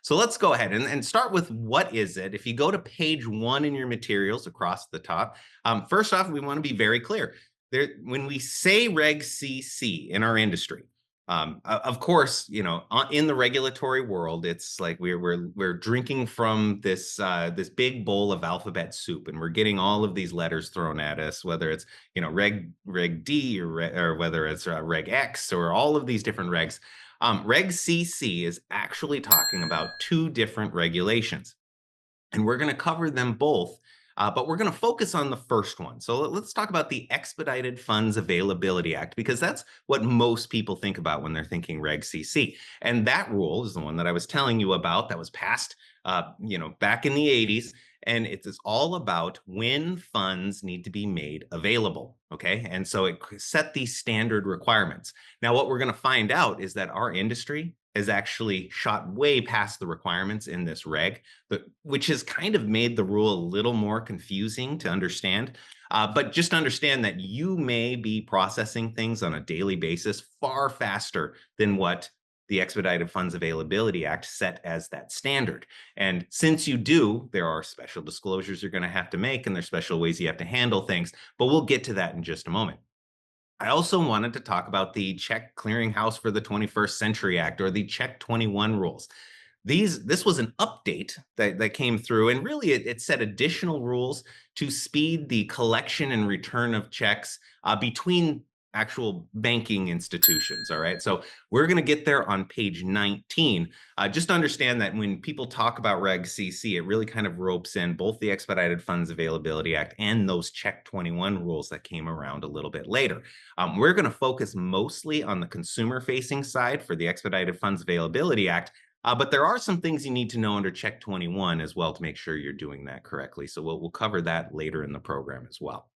So let's go ahead and start with what is it? If you go to page 1 in your materials across the top, first off, we want to be very clear. When we say Reg CC in our industry, of course, in the regulatory world, it's like we're drinking from this big bowl of alphabet soup, and we're getting all of these letters thrown at us, whether it's Reg D or whether it's Reg X or all of these different regs. Reg CC is actually talking about two different regulations, and we're going to cover them both. But we're going to focus on the first one. So let's talk about the Expedited Funds Availability Act, because that's what most people think about when they're thinking Reg CC. And that rule is the one that I was telling you about that was passed, back in the 80s. And it is all about when funds need to be made available. Okay. And so it set these standard requirements. Now, what we're going to find out is that our industry has actually shot way past the requirements in this reg, which has kind of made the rule a little more confusing to understand. But just understand that you may be processing things on a daily basis far faster than what the Expedited Funds Availability Act set as that standard. And since you do, there are special disclosures you're going to have to make, and there's special ways you have to handle things. But we'll get to that in just a moment. I also wanted to talk about the Check Clearinghouse for the 21st Century Act, or the Check 21 rules. This was an update that came through, and really it set additional rules to speed the collection and return of checks between actual banking institutions. All right. So we're going to get there on page 19. Just understand that when people talk about Reg CC, it really kind of ropes in both the Expedited Funds Availability Act and those Check 21 rules that came around a little bit later. We're going to focus mostly on the consumer facing side for the Expedited Funds Availability Act. But there are some things you need to know under Check 21 as well to make sure you're doing that correctly. So we'll cover that later in the program as well.